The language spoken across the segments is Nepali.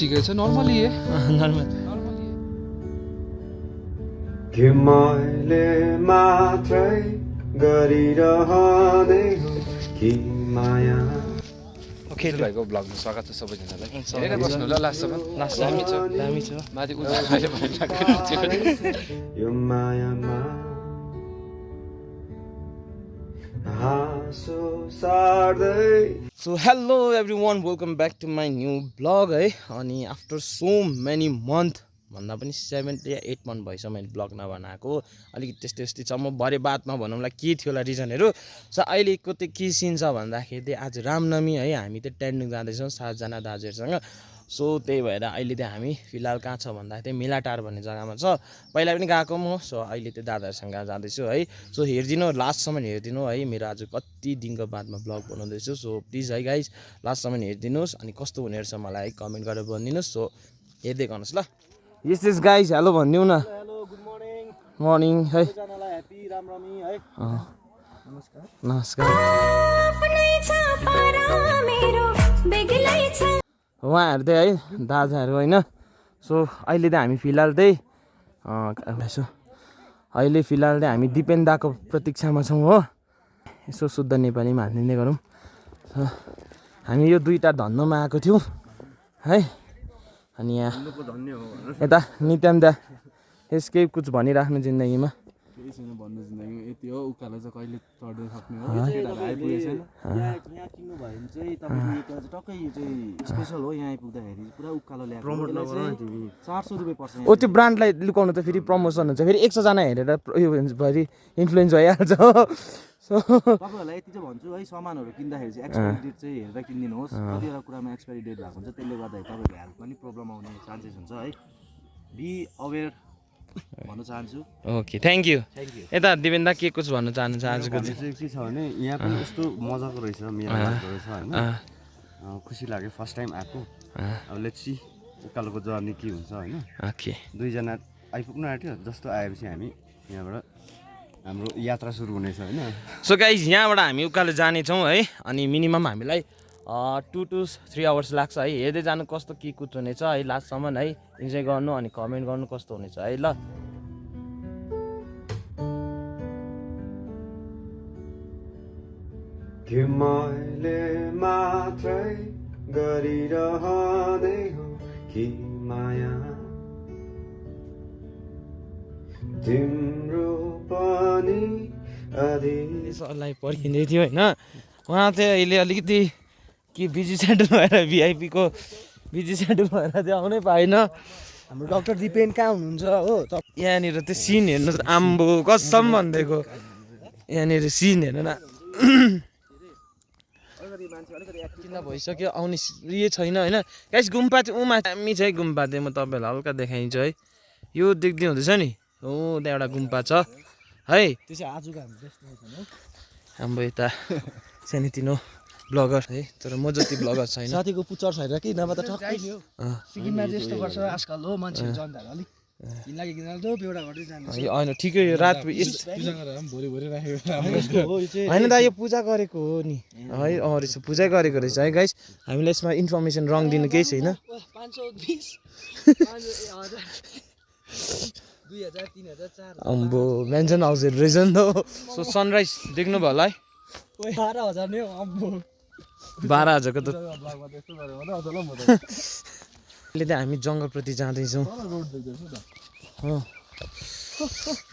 ठिकै छ नर्मली है नर्मल के मैले मात्रै गरिरहने हो कि माया ओके भाइको ब्लगमा स्वागत छ सबैजनालाई हेरेर बस्नु ल लास्टसम्म लास्ट दामी छ माथि उज्यालो भइरहेको यो मायामा हाँसो सार्दै so hello everyone welcome back to my new blog है अनि आफ्टर सो मेनी मन्थ भन्दा पनि 7 या 8 मन्थ भइसक्यो मैले ब्लग नबनाएको अलिकति त्यस्तै छ म भरे बादमा भनौँला के थियो होला रिजनहरू सो अहिलेको चाहिँ के सिन छ भन्दाखेरि चाहिँ आज रामनवमी है हामी चाहिँ टेन्डिङ जाँदैछौँ 7 जना दाजुहरूसँग सो त्यही भएर अहिले चाहिँ हामी फिलहाल कहाँ छ भन्दाखेरि चाहिँ मेलाटार भन्ने जग्गामा छ पहिला पनि गएको म सो अहिले चाहिँ दादाहरूसँग जाँदैछु है सो हेरिदिनु लास्टसम्म हेरिदिनु है मेरो आज कति दिनको बादमा ब्लग बनाउँदैछु सो प्लिज है गाइज लास्टसम्म हेरिदिनुहोस् अनि कस्तो हुने रहेछ मलाई कमेन्ट गरेर भनिदिनुहोस् सो हेर्दै गर्नुहोस् ल यस यस गाइज हेलो भनिदिउँ न हेलो गुड मर्निङ मर्निङ है सबैजनालाई ह्यापी रामनवमी है नमस्कार नमस्कार उहाँहरू चाहिँ है दाजुहरू होइन सो अहिले चाहिँ हामी फिलहाल चाहिँ यसो अहिले फिलहाल चाहिँ हामी दिपेन दाको प्रतीक्षामा छौँ हो यसो शुद्ध नेपालीमा हानिदिँदै गरौँ हामी यो दुईवटा धन्नोमा आएको थियौँ है अनि यहाँ यता नित्याम दा यसकै कुछ भनिराख्नु जिन्दगीमा केही छैन भन्नु जिन्दगीमा यति हो उकालो चाहिँ कहिले चढ्दै सक्ने हो केटाहरू आइपुगेको छैन यहाँ किन्नु भयो भने चाहिँ तपाईँको त्यो चाहिँ टक्कै यो चाहिँ स्पेसल हो यहाँ आइपुग्दाखेरि पुरा उकालो ल्याएको 400 रुपियाँ पर्छ ओ त्यो ब्रान्डलाई लुकाउनु त फेरि प्रमोसन हुन्छ फेरि 100 जना हेरेर उयो भरि इन्फ्लुएन्स भइहाल्छ सो तपाईँहरूलाई यति चाहिँ भन्छु है सामानहरू किन्दाखेरि चाहिँ एक्सपायरी डेट चाहिँ हेरेर किनिदिनुहोस् कतिवटा कुरामा एक्सपायरी डेट भएको हुन्छ त्यसले गर्दाखेरि तपाईँको हेल्थ पनि प्रब्लम आउने चान्सेस हुन्छ है बी अवेर भन्न चाहन्छु ओके थ्याङ्क यू यता दिपेन दा के कुछ भन्न चाहनुहुन्छ आजको भन्ने चाहिँ के छ भने यहाँ पनि यस्तो मजाको रहेछ मेरो लागेको रहेछ होइन खुसी लाग्यो फर्स्ट टाइम आएको अब लेट्स सी उकालोको जर्नी के हुन्छ होइन ओके दुईजना आइपुग्नु आँट्यो जस्तो आएपछि हामी यहाँबाट हाम्रो यात्रा सुरु हुनेछ होइन सो गाइज यहाँबाट हामी उकालो जानेछौँ है अनि मिनिमम हामीलाई 2 to 3 आवर्स लाग्छ है हेर्दै जानु कस्तो के कुछ हुनेछ है लास्टसम्म है इन्जोय गर्नु अनि कमेन्ट गर्नु कस्तो हुनेछ है ल के मैले मात्रै गरिरहने हो कि माया तिम्रो पनि सरलाई पर्खिँदै थियो होइन उहाँ चाहिँ अहिले अलिकति के बिजी सेड्युल भएर भिआइपीको बिजी सेड्युल भएर चाहिँ आउनै पाएन हाम्रो डाक्टर दिपेन कहाँ हुनुहुन्छ हो यहाँनिर त्यो सिन हेर्नु त आम्बो कसम भनिदिएको यहाँनिर सिन हेर्नु न किन भइसक्यो आउने उयो छैन होइन गाइस गुम्पा चाहिँ उमा दामी छ है गुम्पा चाहिँ म तपाईँहरूलाई हल्का देखाइदिन्छु है यो देख्दै हुँदैछ नि हो त्यहाँ एउटा गुम्पा छ है त्यो चाहिँ आजको हाम्रो डेस्टिनेसन हो हाम्रो यता सानोतिनो ब्लगर है तर म जति ब्लगर छैन साथीको पुच्चर छैन कि नभए त ठक्कै नि हो सिक्किममा चाहिँ यस्तो गर्छ आजकल हो मान्छेहरू जनताहरू अलिक किनलागे किनलागे एउटा गर्दै जान्छ होइन ठिकै यो रात भोलि भोलि राखेको होइन दा यो पूजा गरेको हो नि है रहेछ पूजा गरेको रहेछ है गाइस हामीलाई यसमा इन्फर्मेसन रङ दिनु केही छैन 520 अम्बो मेन्सन हाउस रहेछ नि त सो सनराइज देख्नु भयो होला है 12,000 नै हो अम्बो 12,000 को त अहिले चाहिँ हामी जङ्गलप्रति जाँदैछौँ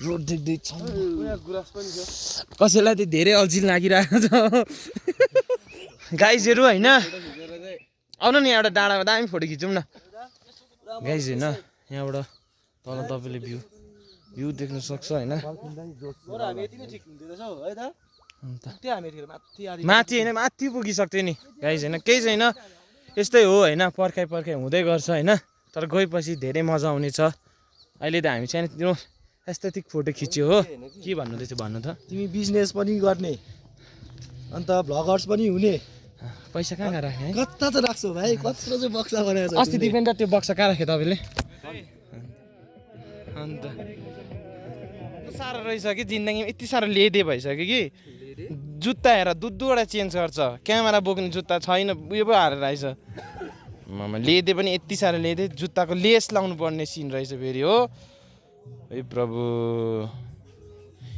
रोड देख्दैछ कसैलाई चाहिँ धेरै अल्छी लागिरहेको छ गाइजहरू होइन आउनु नि एउटा डाँडामा दामी फोटो खिचौँ न गाइज होइन यहाँबाट तल तपाईँले भ्यू देख्न सक्छ होइन माथि होइन माथि पुगिसक्थ्यो नि गाइज होइन केही छैन यस्तै हो होइन पर्खाइ हुँदै गर्छ होइन तर गएपछि धेरै मजा आउनेछ अहिले त हामी सानोतिनो एस्थेटिक फोटो खिच्यो हो के भन्नुहुँदैछ भन्नु त तिमी बिजनेस पनि गर्ने अन्त भ्लगर्स पनि हुने पैसा कहाँ राख्ने है कता चाहिँ राख्छौ भाइ कत्रो चाहिँ बक्सा बनाएको छ अस्ति दिपेन त्यो बक्सा कहाँ राख्यो तपाईँले अन्त साह्रो रहेछ कि जिन्दगीमा यति साह्रो लेदे भइसक्यो कि जुत्ता हेर दुवटा चेन्ज गर्छ क्यामेरा बोक्ने जुत्ता छैन उयो पो हालेर आइछ मामा लेदे पनि यति साह्रो लेदे जुत्ताको लेस लाउनु पर्ने सिन रहेछ फेरि हो है प्रभु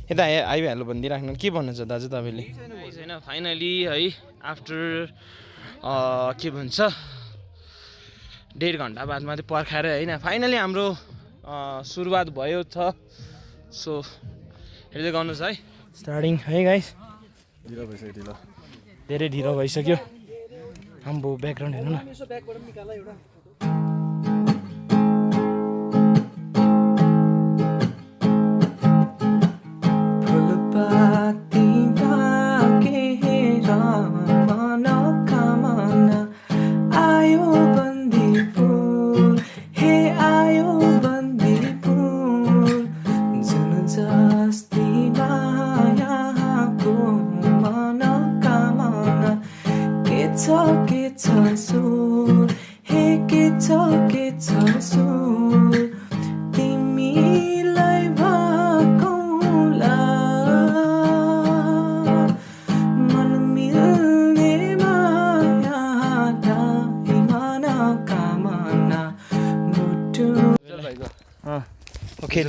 यता आइहाल्नु भनिदिइराख्नु के भन्नुहुन्छ दाजु तपाईँले छैन फाइनली है आफ्टर के भन्छ 1.5 घन्टा बादमा चाहिँ पर्खाएर होइन फाइनली हाम्रो सुरुवात भयो छ सो हेर्दै गर्नुहोस् है स्टार्टिङ है गाइस धेरै ढिलो भइसक्यो हाम्रो ब्याकग्राउन्ड हेर्नु न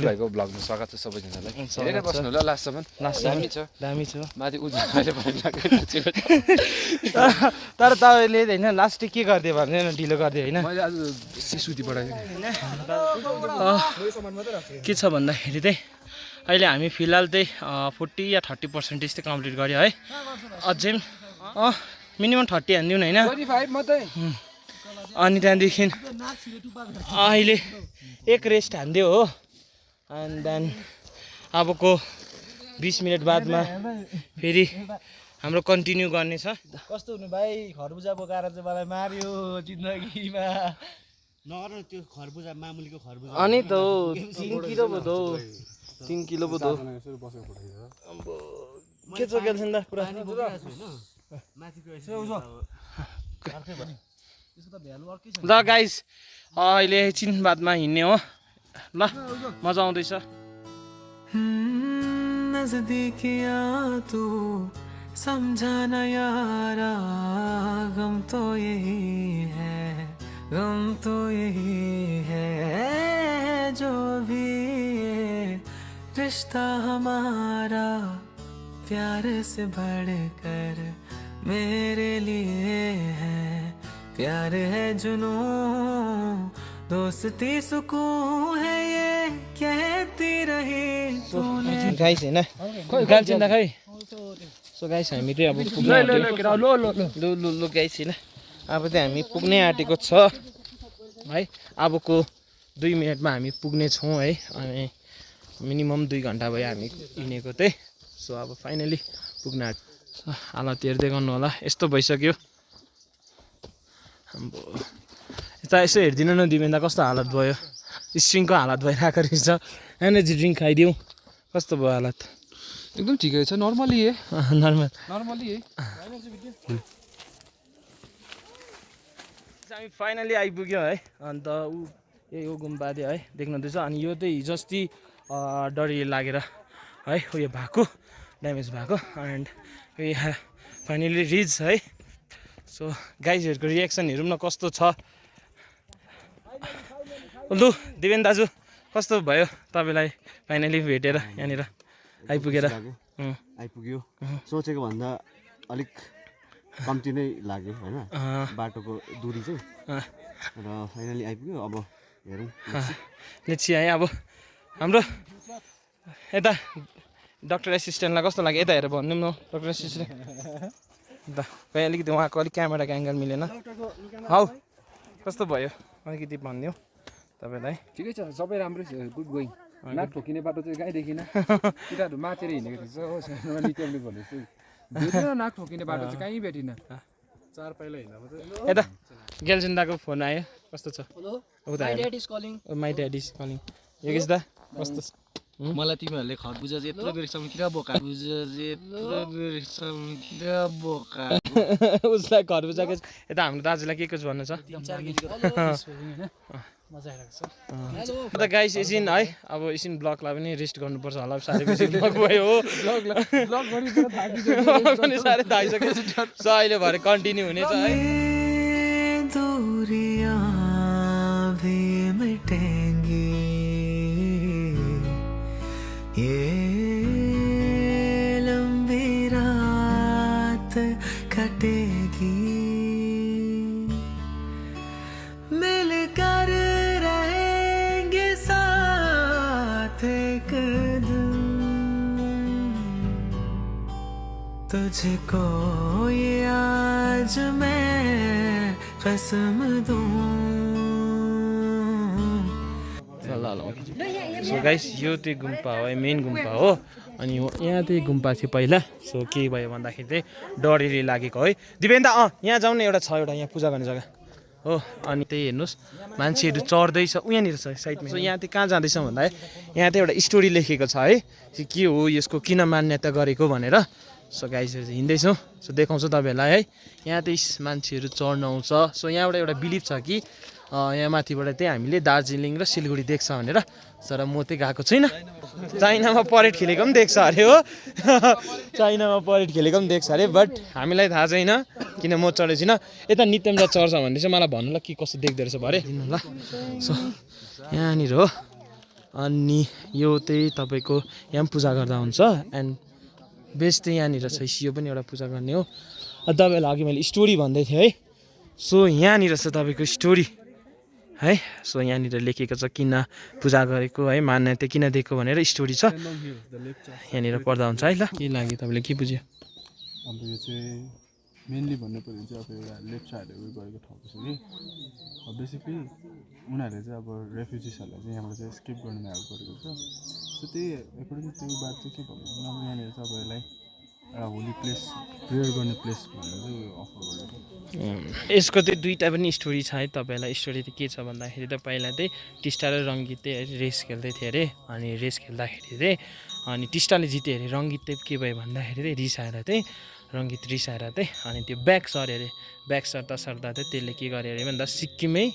भाइको भ्लगमा स्वागत छ सबैजनालाई हेरेर बस्नु ल लास्टसम्म दामी छ माथि उज्यालो भइरहेको तर तपाईँले होइन लास्ट के गरिदियो भने ढिलो गरिदियो होइन मैले आज बेसी सुती पढाएँ के छ भन्दाखेरि चाहिँ अहिले हामी फिलहाल चाहिँ 40 या 30% चाहिँ कम्प्लिट गर्यो है अझै मिनिमम 30 हानिदिउँ न होइन 25 मात्रै अनि त्यहाँदेखि अहिले एक रेस्ट हानिदियो हो एन्ड देन अबको 20 मिनट बादमा फेरि हाम्रो कन्टिन्यू गर्ने छ कस्तो हुनु भाइ खरबुजा बोकाएर चाहिँ मलाई मार्यो जिन्दगीमा नगर त्यो खरबुजा मामुलीको खरबुजा अनि त 3 किलो पो दो 3 किलो पो दो के छ गेल्छन् त पुरा ल गाइस अहिले एकछिन बादमा हिँड्ने हो ल मजा आउँदैछ नजदीकिया तू समझाना यारा गम तो यही है जो भी ये रिश्ता हमारा प्यार से बढ़कर मेरे लिए है प्यार है जुनून दोस्ती सुकून है ये कहती रही तूने गाइस हैन गाइस त खै सो गाइस हामी चाहिँ अब पुग्ने लो गाइस हैन अब चाहिँ हामी पुग्ने आँटेको छ है अबको 2 मिनेटमा हामी पुग्ने छौँ है अनि मिनिमम 2 घन्टा भयो हामी हिँडेको चाहिँ सो अब फाइनली पुग्न हालत हेर्दै गर्नु होला यस्तो भइसक्यो यता यसो हेरिदिनु न दिवेन्दा कस्तो हालत भयो स्ट्रिङको हालत भइरहेको रहेछ एनर्जी ड्रिङ्क खाइदिउँ कस्तो भयो हालत एकदम ठिकै छ नर्मली है नर्मली है हामी फाइनली आइपुग्यो है अन्त यही हो गुम्बादे है देख्नुहुँदैछ अनि यो चाहिँ हिजोस्ति डरी लागेर है उयो भएको ड्यामेज भएको एन्ड फाइनली रिच है सो गाइजहरूको रियाक्सन हेरौँ न कस्तो छ लु दिवेन दाजु कस्तो भयो तपाईँलाई फाइनली भेटेर यहाँनिर आइपुगेर आइपुग्यो सोचेको भन्दा अलिक कम्ती नै लाग्यो होइन बाटोको दूरी चाहिँ र फाइनली आइपुग्यो अब हेरौँ लेट्स सी है अब हाम्रो यता डक्टर एसिस्टेन्टलाई कस्तो लाग्यो यता हेरेर भनिदिउँ न डक्टर एसिस्टेन्ट ल खै अलिकति उहाँको अलिक क्यामेराको एङ्गल मिलेन हौ कस्तो भयो अलिकति भनिदिउँ तपाईँलाई ठिकै छ सबै राम्रै छ गुड गोइङ नाक ठोकिने बाटो चाहिँ कहीँ देखिन केटाहरू मातेर हिँडेको थिएछ हो निकाल्ने भन्ने चाहिँ नाक ठोकिने बाटो चाहिँ कहीँ भेटिन 4 पाइला हिँड्दा मात्रै यता गेलसिन्दाको फोन आयो कस्तो छ my dad is calling my dad is calling Yogesh दा कस्तो छ मलाई तिमीहरूले खरबुजा चाहिँ यत्रो बेरसम्म किन बोका उसलाई खरबुजाको यता हाम्रो दाजुलाई के भन्नु छ अन्त गाइस एकछिन है अब एकछिन ब्लगलाई पनि रेस्ट गर्नुपर्छ होला साह्रै बेसी ब्लग भयो हो पनि साह्रै थाकिसक्यो सो अहिले भरे कन्टिन्यू हुनेछ है कटेगी मिलकर रहेंगे साथ एक दिन तुझको ये आज मैं कसम दूं सो गाइस यो चाहिँ गुम्पा हो मेन गुम्पा हो अनि यहाँ चाहिँ गुम्पा थियो पहिला सो के भयो भन्दाखेरि चाहिँ डरले लागेको है दिपेन्दा यहाँ जाउँ न एउटा छ एउटा यहाँ पूजा गर्ने जग्गा हो अनि त्यही हेर्नुहोस् मान्छेहरू चढ्दैछ यहाँनिर छ साइडमा सो यहाँ चाहिँ कहाँ जाँदैछ भन्दा यहाँ चाहिँ एउटा स्टोरी लेखेको छ है के हो यसको किन मान्यता गरेको भनेर सो गाइसहरू चाहिँ हिँड्दैछौँ सो देखाउँछु तपाईँहरूलाई है यहाँ चाहिँ मान्छेहरू चढ्न आउँछ सो यहाँबाट एउटा बिलिभ छ कि यहाँ माथिबाट चाहिँ हामीले दार्जिलिङ र सिलगढी देख्छ भनेर तर म चाहिँ गएको छुइनँ चाइनामा परेड खेलेको पनि देख्छ अरे हो चाइनामा परेड खेलेको पनि देख्छ अरे बट हामीलाई थाहा छैन किन म चढेको छुइनँ यता नित्यमजा चढ्छ भन्ने चाहिँ मलाई भन्नु ल के कस्तो देख्दो रहेछ भरे ल सो यहाँनिर हो अनि यो चाहिँ तपाईँको यहाँ पनि पूजा गर्दा हुन्छ एन्ड बेस्ट चाहिँ यहाँनिर छ यो पनि एउटा पूजा गर्ने हो तपाईँहरूलाई अघि मैले स्टोरी भन्दै थिएँ है सो यहाँनिर छ तपाईँको स्टोरी है सो यहाँनिर लेखेको छ किन पूजा गरेको है मान्यता किन दिएको भनेर स्टोरी छ यहाँनिर पढ्दा हुन्छ है ल के लाग्यो तपाईँले के बुझ्यो अब यो चाहिँ मेनली भन्नुपर्यो भने चाहिँ अब एउटा लेप्चाहरूले गरेको ठाउँ छ कि अब बेसिकली उनीहरूले चाहिँ अब रेफ्युजिसहरूलाई चाहिँ यहाँबाट चाहिँ स्किप गर्नुमा हेल्प गरेको छ सो त्यही एकोर्डिङ त्यो बात चाहिँ के भन्नु अब यहाँनिर चाहिँ अब यसलाई एउटा होली प्लेस प्रेयर गर्ने प्लेस भनेर चाहिँ अफर गरेको यसको चाहिँ दुईवटा पनि स्टोरी छ है तपाईँलाई स्टोरी चाहिँ के छ भन्दाखेरि त पहिला चाहिँ टिस्टा र रङ्गित चाहिँ रेस खेल्दै थियो अरे अनि रेस खेल्दाखेरि चाहिँ अनि टिस्टाले जित्यो अरे रङ्गित चाहिँ के भयो भन्दाखेरि चाहिँ रिसाएर चाहिँ रङ्गित रिसाएर चाहिँ अनि त्यो ब्याक सर्यो अरे ब्याक सर्दा चाहिँ त्यसले के गर्यो अरे भन्दा सिक्किमै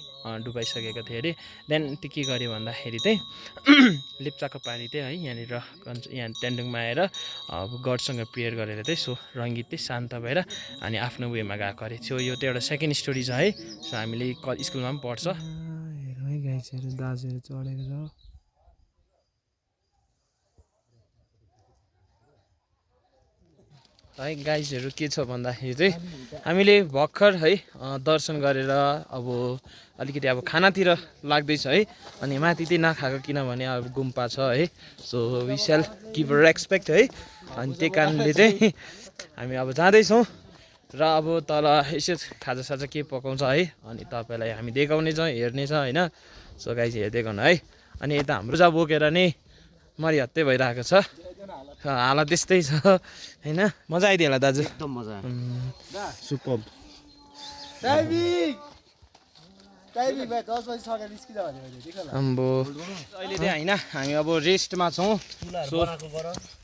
डुबाइसकेको थियो अरे देन त्यो के गर्यो भन्दाखेरि चाहिँ लेप्चाको पारी चाहिँ है यहाँनिर यहाँ टेन्डुङमा आएर अब गडसँग प्रेयर गरेर चाहिँ सो रङ्गित चाहिँ शान्त भएर अनि आफ्नो वेमा गएको अरे सो यो चाहिँ एउटा सेकेन्ड स्टोरी छ है सो हामीले स्कुलमा पनि पढ्छ हेरौँ है गाइसहरू दाजुहरू चढेको छ है गाइजहरू के छ भन्दाखेरि चाहिँ हामीले भर्खर है दर्शन गरेर अब अलिकति अब खानातिर लाग्दैछ है अनि माथि चाहिँ नखाएको किनभने अब गुम्पा छ है so we shall give respect है अनि त्यही कारणले चाहिँ हामी अब जाँदैछौँ र अब तल यसो खाजासाजा के पकाउँछ है अनि तपाईँलाई हामी देखाउने छौँ हेर्ने छ होइन सो गाइज हेर्दै गर्नु है अनि यता हाम्रो पूजा बोकेर नै मरिहत्ते भइरहेको छ हालत त्यस्तै छ होइन मजा आइदियो होला दाजु एकदम मजा सुपर अम्बो अहिले चाहिँ होइन हामी अब रेस्टमा छौँ सो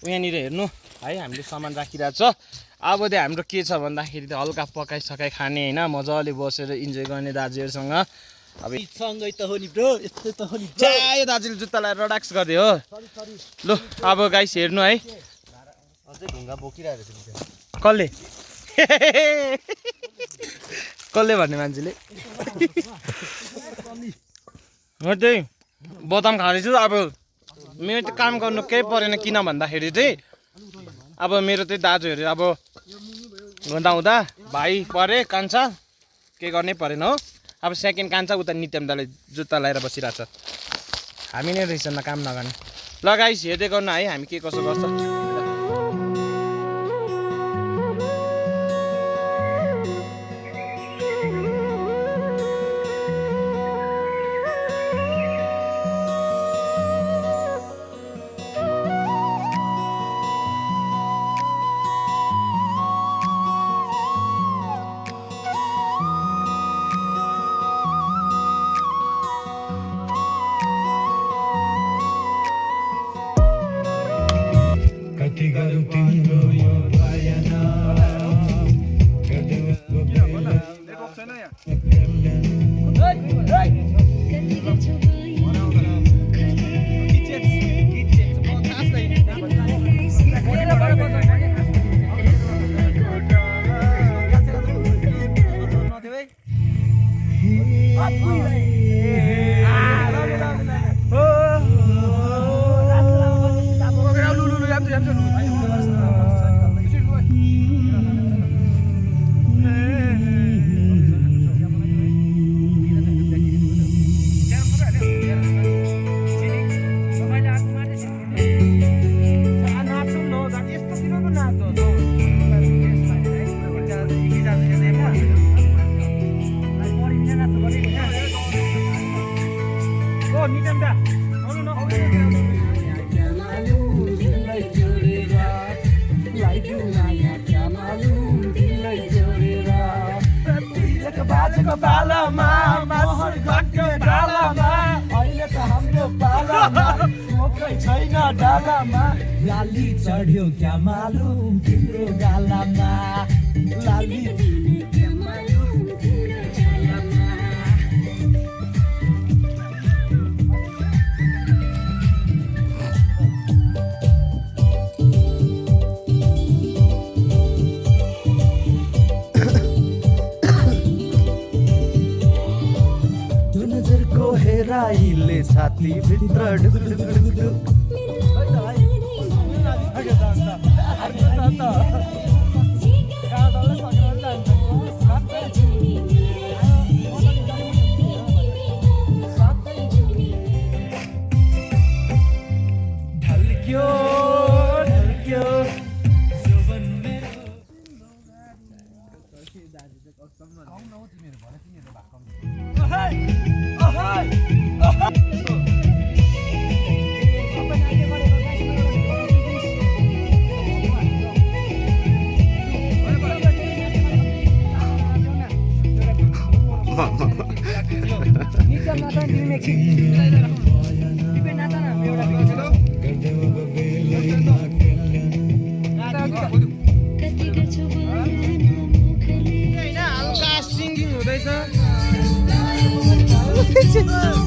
यहाँनिर हेर्नु है हामीले सामान राखिरहेको छ अब चाहिँ हाम्रो के छ भन्दाखेरि चाहिँ हल्का पकाइसकाइ खाने होइन मजाले बसेर इन्जोय गर्ने दाजुहरूसँग अब सँगै त हो नि ब्रो यस्तै त हो नि यो दाजुले जुत्ता लगाएर रडाक्स गरिदियो हो ल अब गाइस हेर्नु है अझै ढुङ्गा बोकिरहेको छ कसले कसले भन्ने मान्छेले म चाहिँ बदाम खाँदैछु अब मेरो चाहिँ काम गर्नु केही परेन किन भन्दाखेरि चाहिँ अब मेरो चाहिँ दाजुहरू अब हुँदा हुँदा भाइ परे कान्छा के गर्नै परेन हो अब सेकेन्ड कान्छ उता नित्यमदाले जुत्ता लगाएर बसिरहेछ हामी नै रहेछ न काम नगर्ने ल गाइस हेर्दै गर्नु है हामी के कसो गर्छ बालामा मोहर घट्यो डालामा अहिले त हाम्रो पालामा मोकै छैन डालामा लाली चढ्यो क्या मालुम तिम्रो गालामा लाली हेराइले छाती भित्र ढल्क्यो ढल्क्यो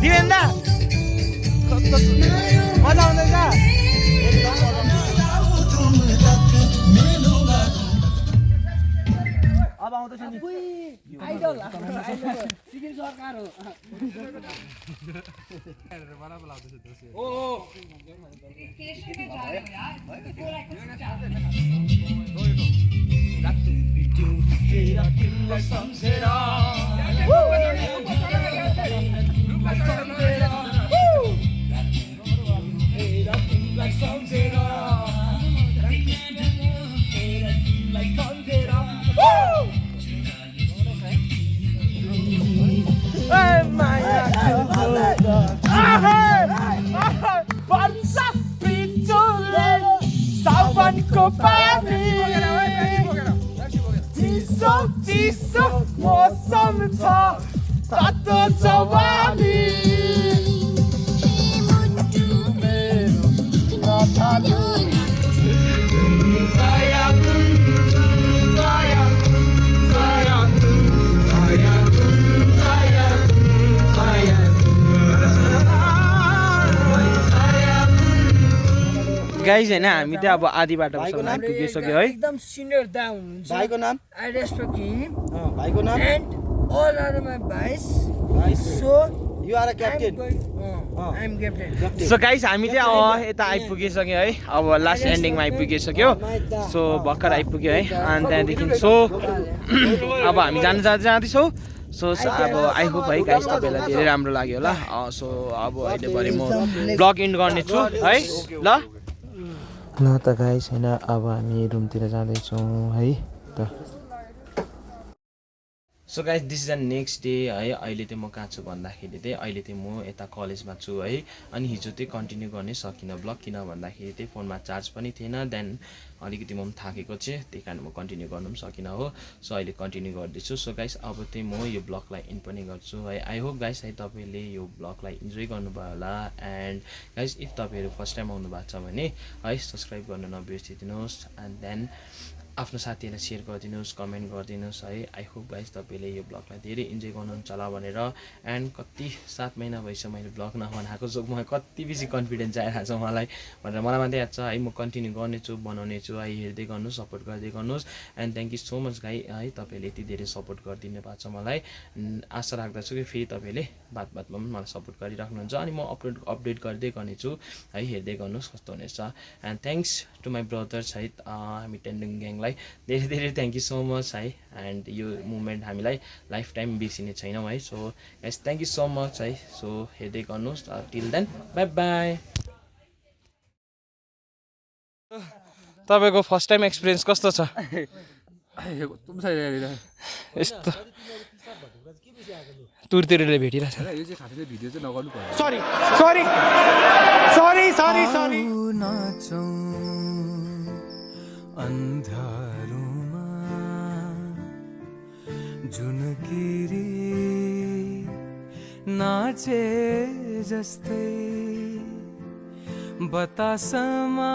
दिवेन्दा मजा आउँदैछ अब आउँदैछ नि आइडल सिक्किम सरकार हो सावनको पानी चिसो मौसम छ तातो जवानी गाइज हैन हामी त अब आधी बाटोसम्म आइपुगिसक्यो है एकदम सिनियर दा हुनुहुन्छ भाइको नाम आई रेस्पेक्ट हिम भाइको नाम एन्ड ऑल आर माय भाइस so you are a captain I am captain so guys हामी चाहिँ यता आइपुगिसक्यो है अब लास्ट एन्डिङमा आइपुगिसक्यो सो भर्खर आइपुग्यो है अनि त्यहाँदेखि सो अब हामी जाँदैछौँ सो अब आई होप है गाइज तपाईँलाई धेरै राम्रो लाग्यो होला सो अब अहिलेभरि म ब्लग इन्ड गर्नेछु है ल त गाइज होइन अब हामी रुमतिर जाँदैछौँ है त so guys this is the next day है अहिले चाहिँ म कहाँ छु भन्दाखेरि चाहिँ अहिले चाहिँ म यता कलेजमा छु है अनि हिजो चाहिँ कन्टिन्यू गर्नै सकिनँ ब्लग किन भन्दाखेरि चाहिँ फोनमा चार्ज पनि थिएन देन अलिकति म पनि थाकेको थिएँ त्यही कारण म कन्टिन्यू गर्नु पनि सकिनँ हो सो अहिले कन्टिन्यू गर्दैछु सो गाइज अब चाहिँ म यो ब्लगलाई इन्ड पनि गर्छु है आई होप गाइज है तपाईँले यो ब्लगलाई इन्जोय गर्नुभयो होला एन्ड गाइज इफ तपाईँहरू फर्स्ट टाइम आउनु भएको छ भने है सब्सक्राइब गर्न नबिर्सिदिनुहोस् एन्ड देन आफ्नो साथीहरूलाई सेयर गरिदिनुहोस् कमेन्ट गरिदिनुहोस् है आई होप गाइज तपाईँले यो ब्लगलाई धेरै इन्जोय गर्नुहुन्छ होला भनेर एन्ड कति 7 महिना भइसक्यो मैले ब्लग नबनाएको सो म कति बेसी कन्फिडेन्स आइरहेको छ मलाई भनेर मलाई मात्रै याद छ है म कन्टिन्यू गर्नेछु बनाउनेछु है हेर्दै गर्नुहोस् सपोर्ट गर्दै गर्नुहोस् and thank you so much गाई है तपाईँले यति धेरै सपोर्ट गरिदिनु भएको छ मलाई आशा राख्दछु कि फेरि तपाईँले बातमा पनि मलाई सपोर्ट गरिराख्नुहुन्छ अनि म अपडेट गर्दै गर्नेछु है हेर्दै गर्नुहोस् कस्तो हुनेछ and thanks to my brothers है हामी टेन्डिङ ग्याङलाई धेरै धेरै थ्याङ्क यू सो मच है एन्ड यो मुभमेन्ट हामीलाई लाइफ टाइम बिर्सिने छैनौँ है so guys thank you so much है सो हेर्दै गर्नुहोस् टिल देन बाई बाई तपाईँको फर्स्ट टाइम एक्सपिरियन्स कस्तो छ यस्तो तुरतिरले भेटिरहेछ यो चाहिँ खासै भिडियो चाहिँ नगर्नु पर्यो सरी अन्धारोमा जुन किरी नाचे जस्तै बतासमा